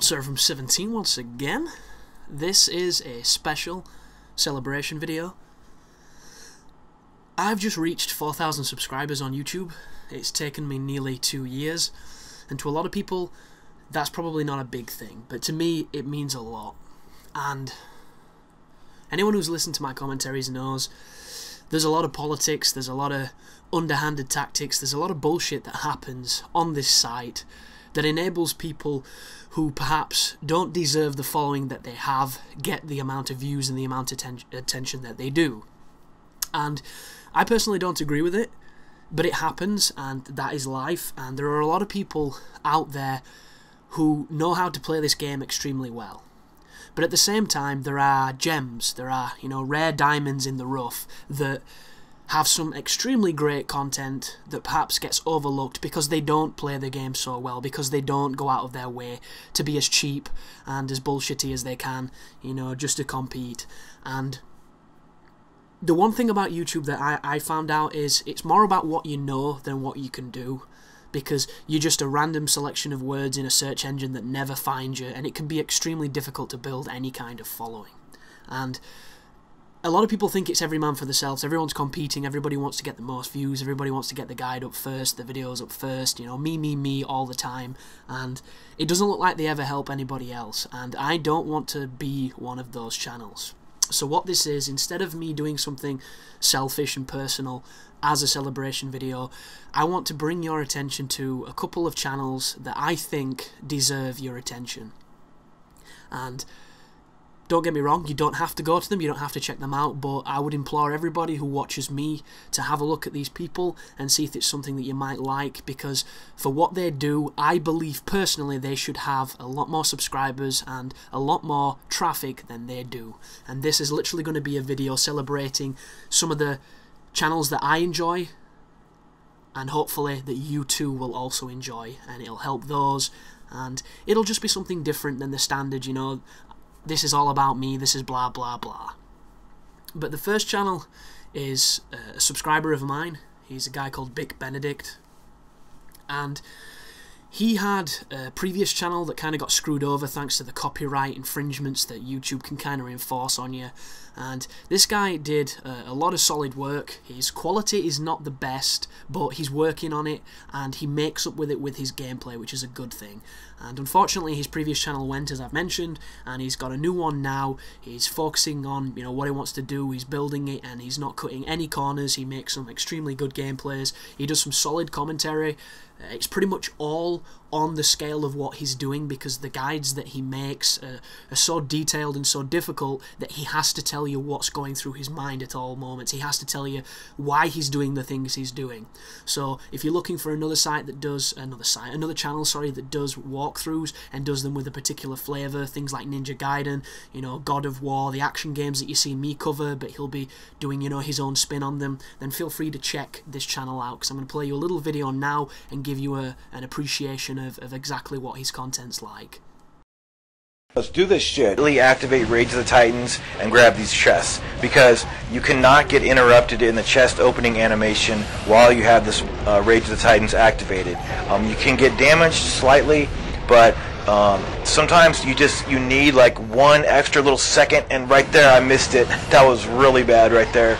Server from 17 once again. This is a special celebration video. I've just reached 4,000 subscribers on YouTube. It's taken me nearly 2 years, and to a lot of people that's probably not a big thing, but to me it means a lot. And anyone who's listened to my commentaries knows there's a lot of politics, there's a lot of underhanded tactics, there's a lot of bullshit that happens on this site that enables people who perhaps don't deserve the following that they have get the amount of views and the amount of attention that they do. And I personally don't agree with it, but it happens, and that is life. And there are a lot of people out there who know how to play this game extremely well. But at the same time, there are gems, there are, rare diamonds in the rough that have some extremely great content that perhaps gets overlooked because they don't play the game so well, because they don't go out of their way to be as cheap and as bullshitty as they can, just to compete. And the one thing about YouTube that I found out is it's more about what you know than what you can do, because you're just a random selection of words in a search engine that never finds you, and it can be extremely difficult to build any kind of following. And a lot of people think it's every man for themselves, everyone's competing, everybody wants to get the most views, everybody wants to get the guide up first, the videos up first, me all the time, and it doesn't look like they ever help anybody else, and I don't want to be one of those channels. So what this is, instead of me doing something selfish and personal as a celebration video, I want to bring your attention to a couple of channels that I think deserve your attention. And don't get me wrong, you don't have to go to them, you don't have to check them out, but I would implore everybody who watches me to have a look at these people and see if it's something that you might like, because for what they do, I believe personally they should have a lot more subscribers and a lot more traffic than they do. And this is literally going to be a video celebrating some of the channels that I enjoy, and hopefully that you too will also enjoy, and it'll help those, and it'll just be something different than the standard, this is all about me, this is blah blah blah. But the first channel is a subscriber of mine. He's a guy called Bick Benedict, and he had a previous channel that kind of got screwed over thanks to the copyright infringements that YouTube can kind of enforce on you. And this guy did a lot of solid work. His quality is not the best, but he's working on it, and he makes up with it with his gameplay, which is a good thing. And unfortunately his previous channel went, as I've mentioned, and he's got a new one now. He's focusing on what he wants to do, he's building it, and he's not cutting any corners. He makes some extremely good gameplays, he does some solid commentary. It's pretty much all on the scale of what he's doing, because the guides that he makes are so detailed and so difficult that he has to tell you what's going through his mind at all moments. He has to tell you why he's doing the things he's doing. So if you're looking for another site that does another channel that does walkthroughs and does them with a particular flavour, things like Ninja Gaiden, God of War, the action games that you see me cover, but he'll be doing his own spin on them, then feel free to check this channel out, because I'm going to play you a little video now and give you an appreciation of exactly what his content's like. Let's do this shit. Really activate Rage of the Titans and grab these chests, because you cannot get interrupted in the chest opening animation while you have this Rage of the Titans activated. You can get damaged slightly, but sometimes you need like one extra little second, and right there I missed it. That was really bad right there.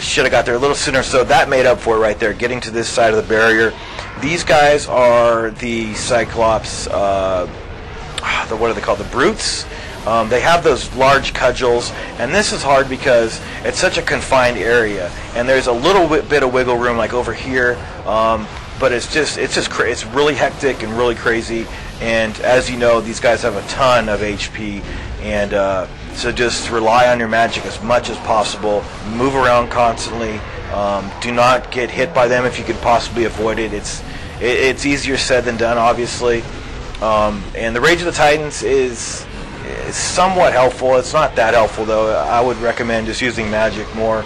Should have got there a little sooner, so that made up for it right there, getting to this side of the barrier. These guys are the Cyclops, what are they called, the brutes? They have those large cudgels, and this is hard because it's such a confined area, and there's a little bit of wiggle room like over here, but it's really hectic and really crazy. And as you know, these guys have a ton of HP, and so just rely on your magic as much as possible. Move around constantly. Do not get hit by them if you could possibly avoid it. It's easier said than done, obviously. And the Rage of the Titans is somewhat helpful. It's not that helpful though. I would recommend just using magic more.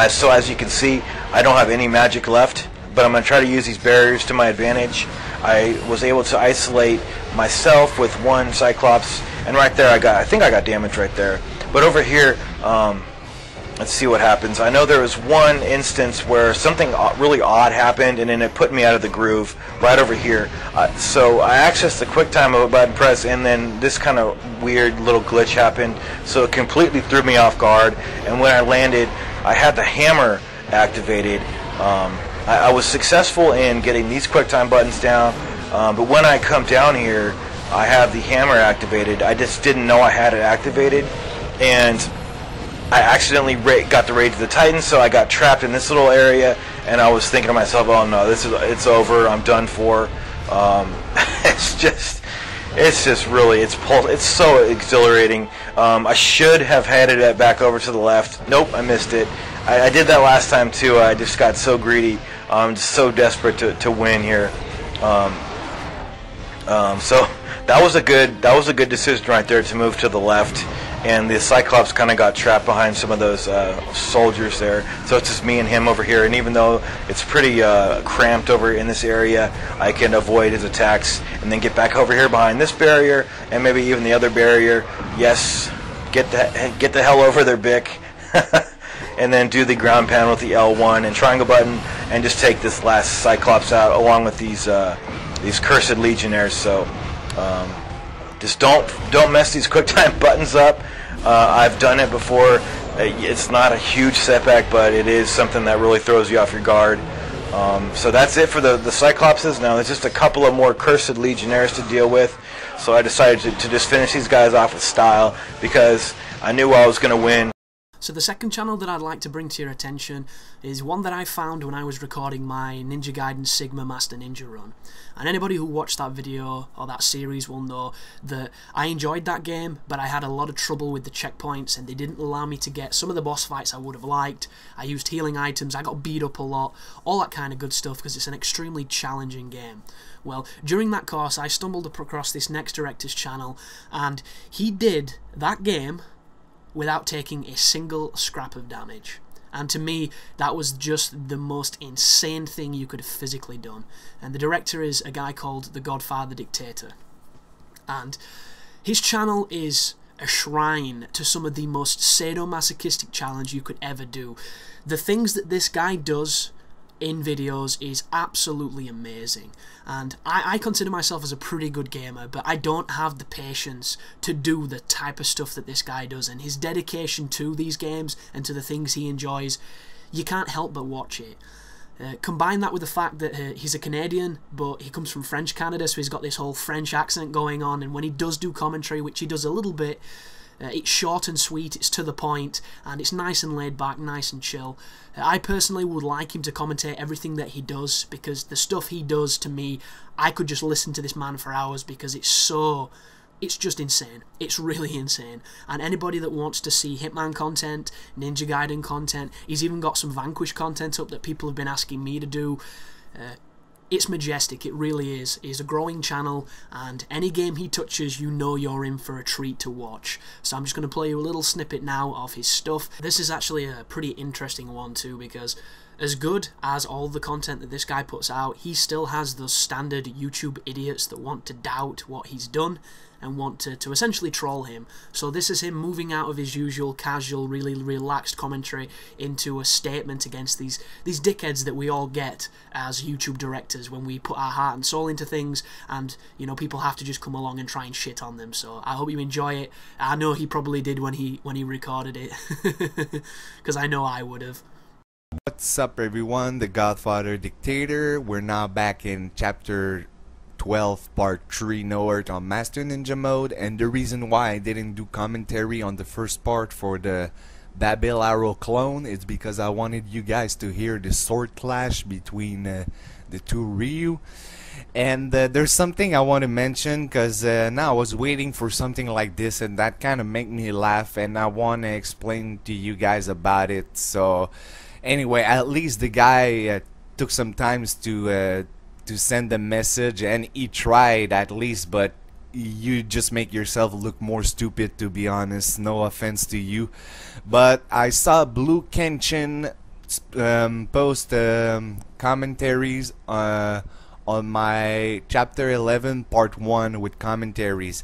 So as you can see, I don't have any magic left, but I'm going to try to use these barriers to my advantage. I was able to isolate myself with one Cyclops, and right there I think I got damage right there. But over here, let's see what happens. I know there was one instance where something really odd happened, and then it put me out of the groove right over here. So I accessed the QuickTime of a button press, and then this kind of weird little glitch happened. So it completely threw me off guard. And when I landed, I had the hammer activated. I was successful in getting these QuickTime buttons down, but when I come down here, I have the hammer activated. I just didn't know I had it activated, and I accidentally got the Rage of the Titans, so I got trapped in this little area, and I was thinking to myself, oh no, it's over, I'm done for. It's just really, it's so exhilarating. I should have headed it back over to the left. Nope, I missed it. I did that last time too. I just got so greedy. I'm just so desperate to win here. So that was a good decision right there to move to the left. And the Cyclops kind of got trapped behind some of those soldiers there. So it's just me and him over here. And even though it's pretty cramped over in this area, I can avoid his attacks and then get back over here behind this barrier and maybe even the other barrier. Yes, get the hell over there, Bick. And then do the ground pound with the L1 and triangle button and just take this last Cyclops out along with these cursed legionnaires. So just don't mess these QuickTime buttons up. I've done it before. It's not a huge setback, but it is something that really throws you off your guard. So that's it for the Cyclopses. Now there's just a couple of more cursed legionnaires to deal with. So I decided to just finish these guys off with style because I knew I was going to win. So the second channel that I'd like to bring to your attention is one that I found when I was recording my Ninja Gaiden Sigma Master Ninja run. And anybody who watched that video or that series will know that I enjoyed that game, but I had a lot of trouble with the checkpoints and they didn't allow me to get some of the boss fights I would have liked. I used healing items, I got beat up a lot, all that kind of good stuff because it's an extremely challenging game. Well, during that course I stumbled across this next director's channel and he did that game without taking a single scrap of damage. And to me, that was just the most insane thing you could have physically done. And the director is a guy called the GodfatherDictator. And his channel is a shrine to some of the most sadomasochistic challenge you could ever do. The things that this guy does in videos is absolutely amazing, and I consider myself as a pretty good gamer, but I don't have the patience to do the type of stuff that this guy does, and his dedication to these games and to the things he enjoys, you can't help but watch it. Combine that with the fact that he's a Canadian, but he comes from French Canada, so he's got this whole French accent going on, and when he does do commentary, which he does a little bit, it's short and sweet, it's to the point, and it's nice and laid back, nice and chill. I personally would like him to commentate everything that he does, because the stuff he does, to me, I could just listen to this man for hours, because it's just insane. It's really insane. And anybody that wants to see Hitman content, Ninja Gaiden content, he's even got some Vanquish content up that people have been asking me to do. It's majestic, it really is. He's a growing channel, and any game he touches, you know you're in for a treat to watch. So I'm just going to play you a little snippet now of his stuff. This is actually a pretty interesting one too, because as good as all the content that this guy puts out, he still has those standard YouTube idiots that want to doubt what he's done and want to essentially troll him. So this is him moving out of his usual casual, really relaxed commentary into a statement against these dickheads that we all get as YouTube directors when we put our heart and soul into things, and you know, people have to just come along and try and shit on them. So I hope you enjoy it. I know he probably did when he recorded it, because I know I would have. What's up everyone, the Godfather Dictator. We're now back in chapter 12 part 3 No Earth on Master Ninja mode, and the reason why I didn't do commentary on the first part for the Babil Arrow clone is because I wanted you guys to hear the sword clash between the two Ryu. And there's something I want to mention, because now I was waiting for something like this and that kind of made me laugh, and I want to explain to you guys about it. So anyway, at least the guy took some time to send a message, and he tried at least, but you just make yourself look more stupid, to be honest. No offense to you, but I saw Blue Kenshin post commentaries on my chapter 11 part 1 with commentaries.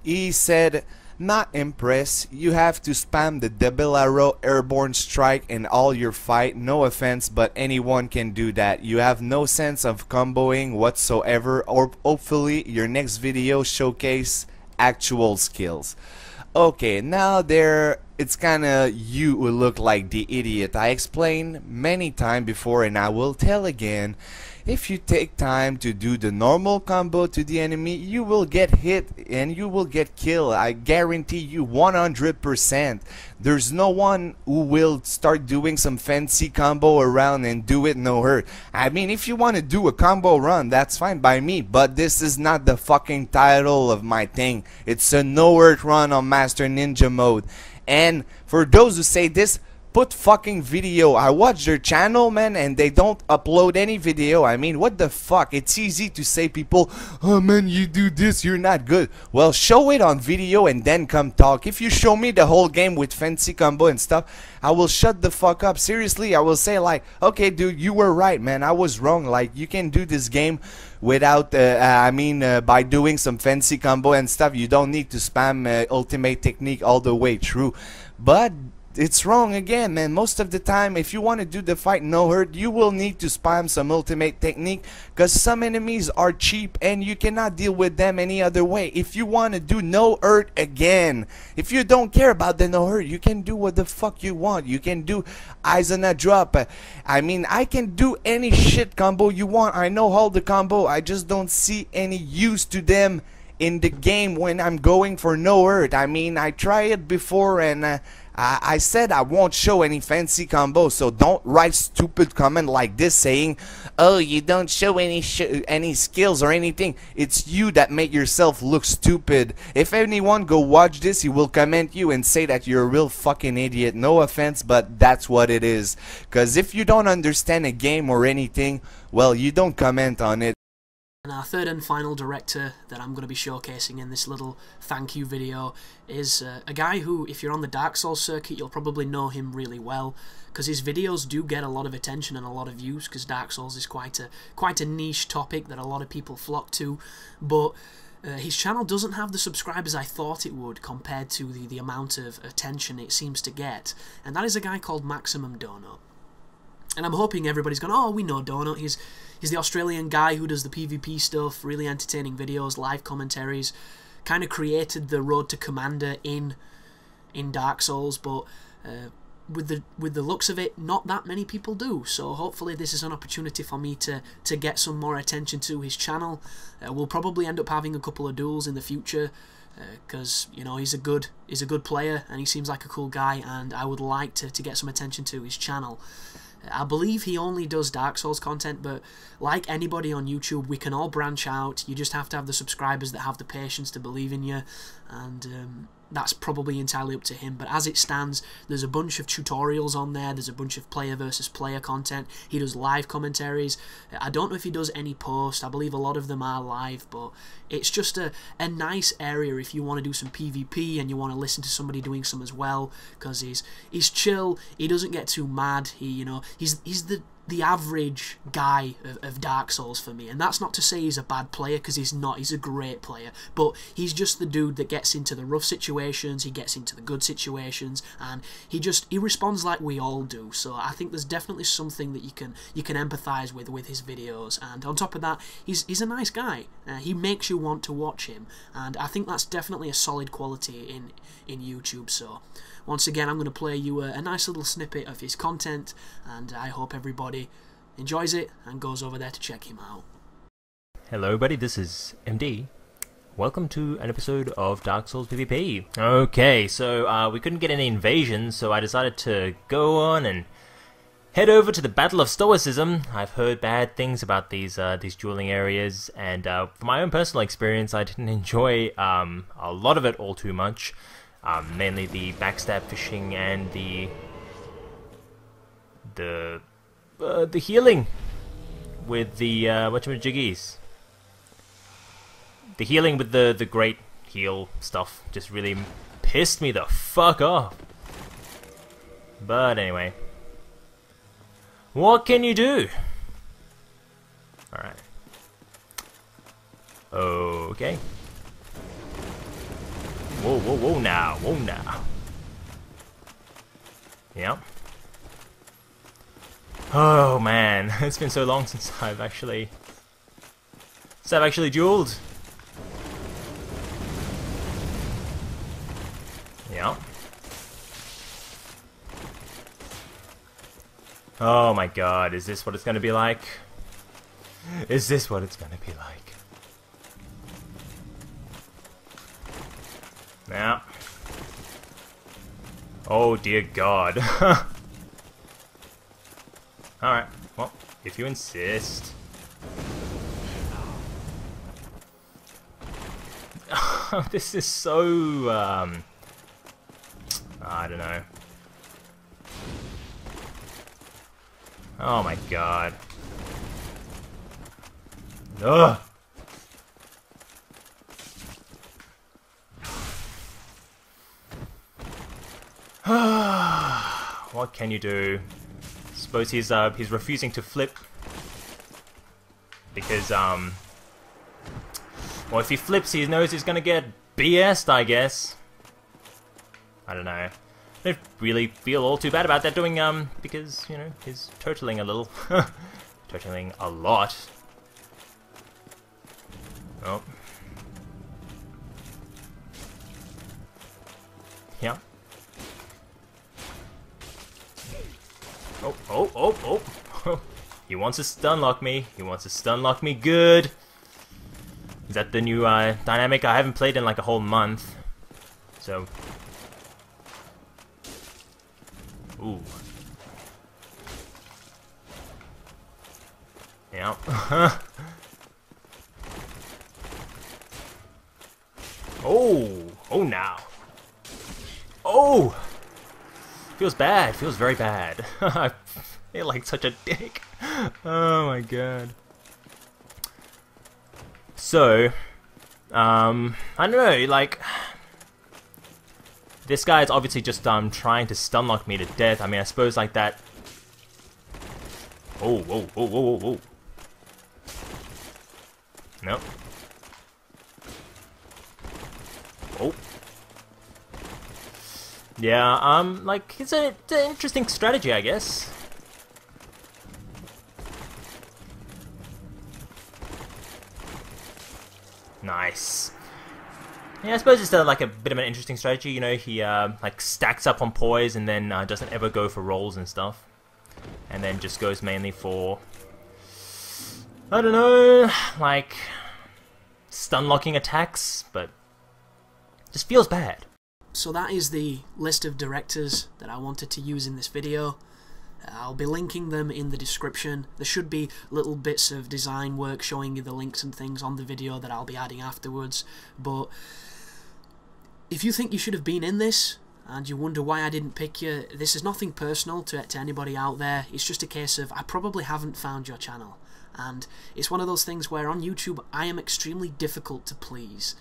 He said, Not impressed, you have to spam the double arrow airborne strike in all your fight. No offense, but anyone can do that. You have no sense of comboing whatsoever, or hopefully your next video showcase actual skills. Okay, now there, it's kinda you who look like the idiot. I explained many times before and I will tell again. If you take time to do the normal combo to the enemy, you will get hit and you will get killed. I guarantee you 100%. There's no one who will start doing some fancy combo around and do it no hurt. I mean, if you want to do a combo run, that's fine by me, but this is not the fucking title of my thing. It's a no hurt run on Master Ninja mode. And for those who say this, put fucking video. I watch their channel, man, and they don't upload any video. I mean, what the fuck? It's easy to say people, oh man, you do this, you're not good. Well, show it on video and then come talk. If you show me the whole game with fancy combo and stuff, I will shut the fuck up. Seriously, I will say like, okay dude, you were right, man, I was wrong. Like, you can do this game without by doing some fancy combo and stuff. You don't need to spam ultimate technique all the way through. But it's wrong again, man. Most of the time, if you want to do the fight no hurt, you will need to spam some ultimate technique, because some enemies are cheap and you cannot deal with them any other way. If you want to do no hurt again, if you don't care about the no hurt, you can do what the fuck you want. You can do eyes on a drop. I mean, I can do any shit combo you want. I know all the combo. I just don't see any use to them in the game when I'm going for no hurt. I mean, I tried it before and I said I won't show any fancy combo, so don't write stupid comment like this saying, oh, you don't show any skills or anything. It's you that make yourself look stupid. If anyone go watch this, he will comment you and say that you're a real fucking idiot. No offense, but that's what it is. Because if you don't understand a game or anything, well, you don't comment on it. And our third and final director that I'm going to be showcasing in this little thank you video is a guy who, if you're on the Dark Souls circuit, you'll probably know him really well, because his videos do get a lot of attention and a lot of views, because Dark Souls is quite a niche topic that a lot of people flock to. But his channel doesn't have the subscribers I thought it would compared to the amount of attention it seems to get, and that is a guy called Maximum Donut. And I'm hoping everybody's gone, oh, we know Donut. He's the Australian guy who does the PvP stuff, really entertaining videos, live commentaries, kind of created the Road to Commander in Dark Souls, but with the looks of it, not that many people do. So hopefully this is an opportunity for me to get some more attention to his channel. We'll probably end up having a couple of duels in the future, because you know, he's a good player and he seems like a cool guy, and I would like to get some attention to his channel. I believe he only does Dark Souls content, but like anybody on YouTube, we can all branch out. You just have to have the subscribers that have the patience to believe in you, and that's probably entirely up to him. But as it stands, there's a bunch of tutorials on there, there's a bunch of player versus player content, he does live commentaries. I don't know if he does any post, I believe a lot of them are live, but it's just a nice area if you want to do some PvP and you want to listen to somebody doing some as well, because he's chill, he doesn't get too mad, he's the average guy of Dark Souls for me. And that's not to say he's a bad player, because he's not. He's a great player, but he's just the dude that gets into the rough situations, he gets into the good situations, and he responds like we all do. So I think there's definitely something that you can empathize with his videos. And on top of that, he's a nice guy. He makes you want to watch him, and I think that's definitely a solid quality in YouTube. So once again, I'm going to play you a nice little snippet of his content, and I hope everybody enjoys it and goes over there to check him out. Hello everybody, this is MD. Welcome to an episode of Dark Souls PvP. Okay, so we couldn't get any invasions, so I decided to go on and head over to the Battle of Stoicism. I've heard bad things about these dueling areas, and from my own personal experience, I didn't enjoy a lot of it all too much. Mainly the backstab fishing and the healing with the whatchamajiggies. The healing with the great heal stuff just really pissed me the fuck off. But anyway, what can you do? Alright. Whoa, whoa, whoa now, whoa now. Yep. Oh man, it's been so long since I've actually dueled. Yep. Oh my god, is this what it's gonna be like? Is this what it's gonna be like? Yeah. Oh dear god. Alright, well, if you insist. This is so, I don't know. Oh my god. Ugh! What can you do? Suppose he's refusing to flip because well, if he flips, he knows he's gonna get BS'd, I guess. I don't know. I don't really feel all too bad about that doing because you know he's turtling a little, turtling a lot. Oh. Yeah. Oh, oh, oh, oh. He wants to stun lock me. He wants to stun lock me good. Is that the new dynamic? I haven't played in like a whole month. So. Ooh. Yeah. Oh. Oh, now. Oh. Feels bad. Feels very bad. I feel like such a dick. Oh my god. So, I don't know, like, this guy is obviously just trying to stun lock me to death. I mean, I suppose like that. Oh, whoa, whoa, whoa, whoa, whoa. Nope. Oh. Yeah, like, it's an interesting strategy, I guess. Nice. Yeah, I suppose it's like a bit of an interesting strategy. You know, he like stacks up on poise and then doesn't ever go for rolls and stuff, and then just goes mainly for, I don't know, like stun locking attacks, but just feels bad. So that is the list of directors that I wanted to use in this video. I'll be linking them in the description. There should be little bits of design work showing you the links and things on the video that I'll be adding afterwards. But if you think you should have been in this and you wonder why I didn't pick you, this is nothing personal to anybody out there. It's just a case of I probably haven't found your channel. And it's one of those things where on YouTube I am extremely difficult to please.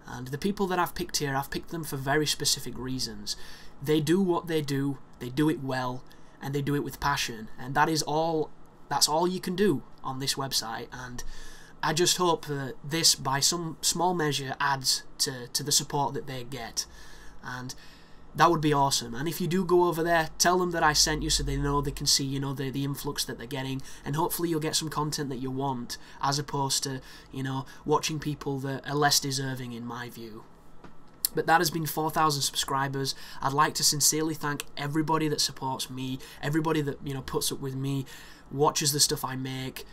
And the people that I've picked here, I've picked them for very specific reasons. They do what they do it well, and they do it with passion, and that's all you can do on this website. And I just hope that this, by some small measure, adds to the support that they get, and that would be awesome. And if you do go over there, tell them that I sent you so they know, they can see, you know, the influx that they're getting, and hopefully you'll get some content that you want, as opposed to, you know, watching people that are less deserving in my view. But that has been 4,000 subscribers. I'd like to sincerely thank everybody that supports me, everybody that, you know, puts up with me, watches the stuff I make.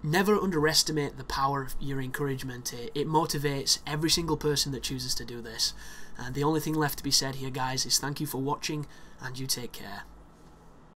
Never underestimate the power of your encouragement. It motivates every single person that chooses to do this. And the only thing left to be said here, guys, is thank you for watching, and you take care.